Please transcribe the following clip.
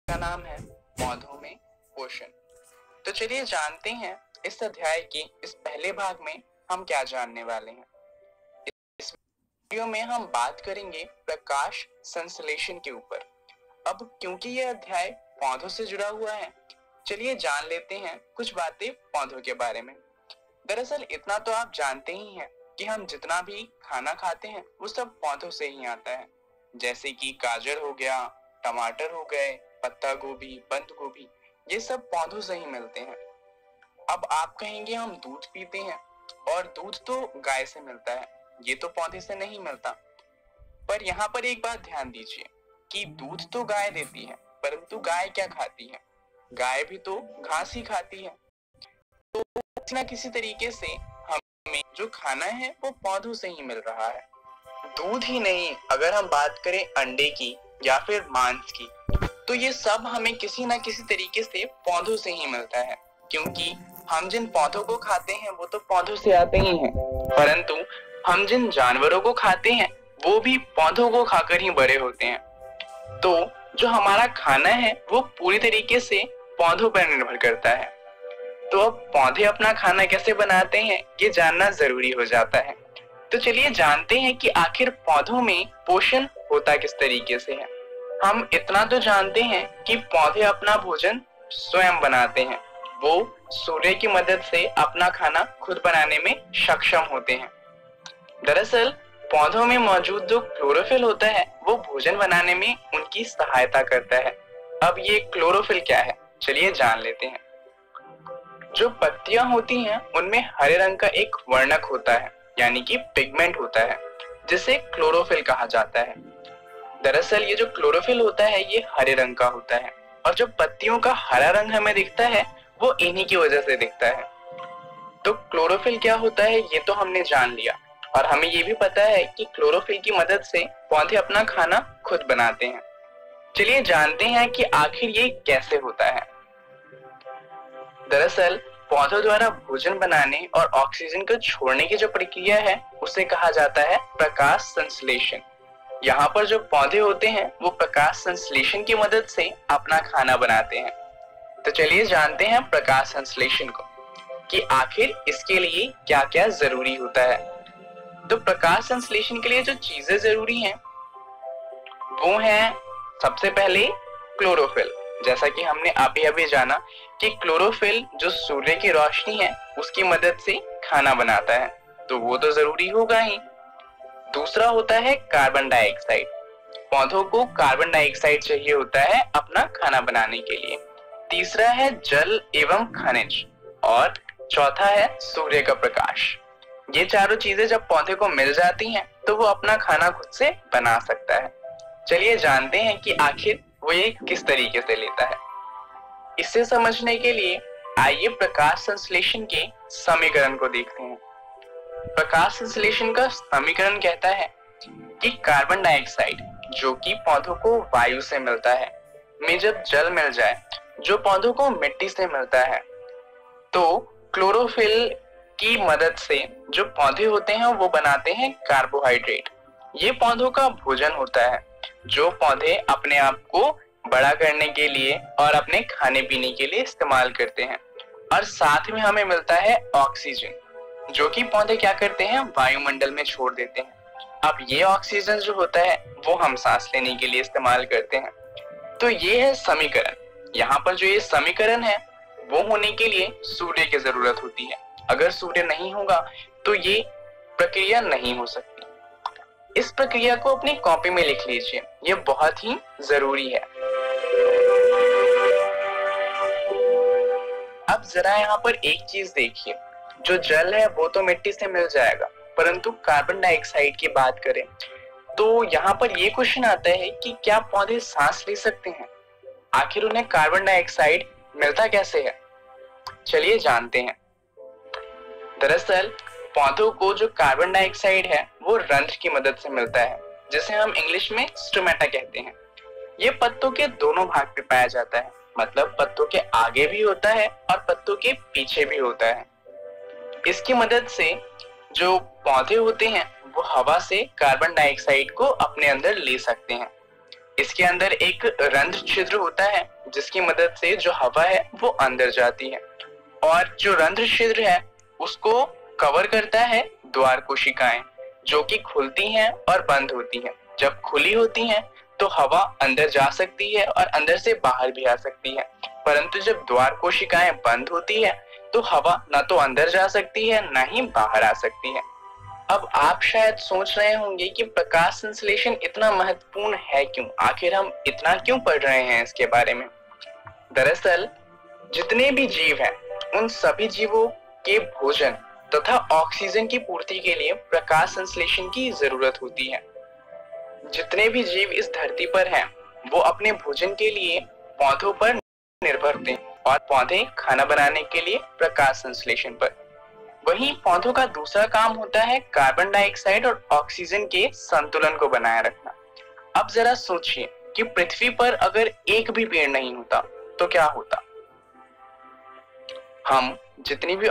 का नाम है पौधों में पोषण। तो चलिए जानते हैं इस अध्याय के इस पहले भाग में हम क्या जानने वाले हैं। इस वीडियो में हम बात करेंगे प्रकाश संश्लेषण के ऊपर। अब क्योंकि यह अध्याय पौधों से जुड़ा हुआ है, चलिए जान लेते हैं कुछ बातें पौधों के बारे में। दरअसल इतना तो आप जानते ही हैं कि हम जितना भी खाना खाते हैं वो सब पौधों से ही आता है, जैसे कि गाजर हो गया, टमाटर हो गए, पत्ता गोभी, बंद गोभी, ये सब पौधों से ही मिलते हैं। अब आप कहेंगे हम दूध पीते हैं और दूध तो गाय से मिलता है, ये तो पौधे से नहीं मिलता। पर यहाँ पर एक बात ध्यान दीजिए कि दूध तो गाय देती है, परंतु गाय क्या खाती है? गाय भी तो घास ही खाती है। तो किसी न किसी तरीके से हमें जो खाना है वो पौधों से ही मिल रहा है। दूध ही नहीं, अगर हम बात करें अंडे की या फिर मांस की, तो ये सब हमें किसी न किसी तरीके से पौधों से ही मिलता है, क्योंकि हम जिन पौधों को खाते हैं वो तो पौधों से आते ही हैं, परंतु हम जिन जानवरों को खाते हैं वो भी पौधों को खाकर ही बड़े होते हैं। तो जो हमारा खाना है वो पूरी तरीके से पौधों पर निर्भर करता है। तो अब पौधे अपना खाना कैसे बनाते हैं ये जानना जरूरी हो जाता है। तो चलिए जानते हैं कि आखिर पौधों में पोषण होता किस तरीके से है। हम इतना तो जानते हैं कि पौधे अपना भोजन स्वयं बनाते हैं, वो सूर्य की मदद से अपना खाना खुद बनाने में सक्षम होते हैं। दरअसल पौधों में मौजूद जो क्लोरोफिल होता है वो भोजन बनाने में उनकी सहायता करता है। अब ये क्लोरोफिल क्या है, चलिए जान लेते हैं। जो पत्तियां होती हैं उनमें हरे रंग का एक वर्णक होता है, यानी कि पिगमेंट होता है, जिसे क्लोरोफिल कहा जाता है। दरअसल ये जो क्लोरोफिल होता है ये हरे रंग का होता है, और जो पत्तियों का हरा रंग हमें दिखता है वो इन्हीं की वजह से दिखता है। तो क्लोरोफिल क्या होता है ये तो हमने जान लिया, और हमें ये भी पता है कि क्लोरोफिल की मदद से पौधे अपना खाना खुद बनाते हैं। चलिए जानते हैं कि आखिर ये कैसे होता है। दरअसल पौधों द्वारा भोजन बनाने और ऑक्सीजन को छोड़ने की जो प्रक्रिया है उसे कहा जाता है प्रकाश संश्लेषण। यहाँ पर जो पौधे होते हैं वो प्रकाश संश्लेषण की मदद से अपना खाना बनाते हैं। तो चलिए जानते हैं प्रकाश संश्लेषण को कि आखिर इसके लिए क्या क्या जरूरी होता है। तो प्रकाश संश्लेषण के लिए जो चीजें जरूरी हैं वो हैं सबसे पहले क्लोरोफिल। जैसा कि हमने अभी जाना कि क्लोरोफिल जो सूर्य की रोशनी है उसकी मदद से खाना बनाता है, तो वो तो जरूरी होगा ही। दूसरा होता है कार्बन डाइऑक्साइड। पौधों को कार्बन डाइऑक्साइड चाहिए होता है अपना खाना बनाने के लिए। तीसरा है जल एवं खनिज, और चौथा है सूर्य का प्रकाश। ये चारों चीजें जब पौधे को मिल जाती हैं तो वो अपना खाना खुद से बना सकता है। चलिए जानते हैं कि आखिर वो ये किस तरीके से लेता है। इसे समझने के लिए आइए प्रकाश संश्लेषण के समीकरण को देखते हैं। प्रकाश संश्लेषण का समीकरण कहता है कि कार्बन डाइऑक्साइड जो कि पौधों को वायु से मिलता है में जब जल मिल जाए जो पौधों को मिट्टी से मिलता है, तो क्लोरोफिल की मदद से जो पौधे होते हैं वो बनाते हैं कार्बोहाइड्रेट। ये पौधों का भोजन होता है जो पौधे अपने आप को बड़ा करने के लिए और अपने खाने पीने के लिए इस्तेमाल करते हैं। और साथ में हमें मिलता है ऑक्सीजन, जो कि पौधे क्या करते हैं वायुमंडल में छोड़ देते हैं। अब ये ऑक्सीजन जो होता है वो हम सांस लेने के लिए इस्तेमाल करते हैं। तो ये है समीकरण। यहाँ पर जो ये समीकरण है वो होने के लिए सूर्य की जरूरत होती है। अगर सूर्य नहीं होगा तो ये प्रक्रिया नहीं हो सकती। इस प्रक्रिया को अपनी कॉपी में लिख लीजिए, ये बहुत ही जरूरी है। अब जरा यहाँ पर एक चीज देखिए, जो जल है वो तो मिट्टी से मिल जाएगा, परंतु कार्बन डाइऑक्साइड की बात करें तो यहाँ पर ये क्वेश्चन आता है कि क्या पौधे सांस ले सकते हैं? आखिर उन्हें कार्बन डाइऑक्साइड मिलता कैसे है? चलिए जानते हैं। दरअसल पौधों को जो कार्बन डाइऑक्साइड है वो रंध्र की मदद से मिलता है, जिसे हम इंग्लिश में स्टोमेटा कहते हैं। ये पत्तों के दोनों भाग पे पाया जाता है, मतलब पत्तों के आगे भी होता है और पत्तों के पीछे भी होता है। इसकी मदद से जो पौधे होते हैं वो हवा से कार्बन डाइऑक्साइड को अपने अंदर ले सकते हैं। इसके अंदर एक रंध्र छिद्र होता है जिसकी मदद से जो हवा है वो अंदर जाती है, और जो रंध्र छिद्र है उसको कवर करता है द्वार कोशिकाएं, जो कि खुलती हैं और बंद होती हैं। जब खुली होती हैं तो हवा अंदर जा सकती है और अंदर से बाहर भी आ सकती है, परंतु जब द्वार कोशिकाएं बंद होती है तो हवा ना तो अंदर जा सकती है ना ही बाहर आ सकती है। अब आप शायद सोच रहे होंगे कि प्रकाश संश्लेषण इतना महत्वपूर्ण है क्यों, आखिर हम इतना क्यों पढ़ रहे हैं इसके बारे में। दरअसल जितने भी जीव हैं उन सभी जीवों के भोजन तथा ऑक्सीजन की पूर्ति के लिए प्रकाश संश्लेषण की जरूरत होती है। जितने भी जीव इस धरती पर हैं वो अपने भोजन के लिए पौधों पर निर्भर होते हैं, और पौधे खाना बनाने के लिए प्रकाश संश्लेषण पर। वहीं पौधों का दूसरा काम होता है कार्बन डाइऑक्साइड और ऑक्सीजन के संतुलन को बनाए रखना। अब जरा सोचिए कि पृथ्वी पर अगर एक भी पेड़ नहीं होता तो क्या होता। हम जितनी भी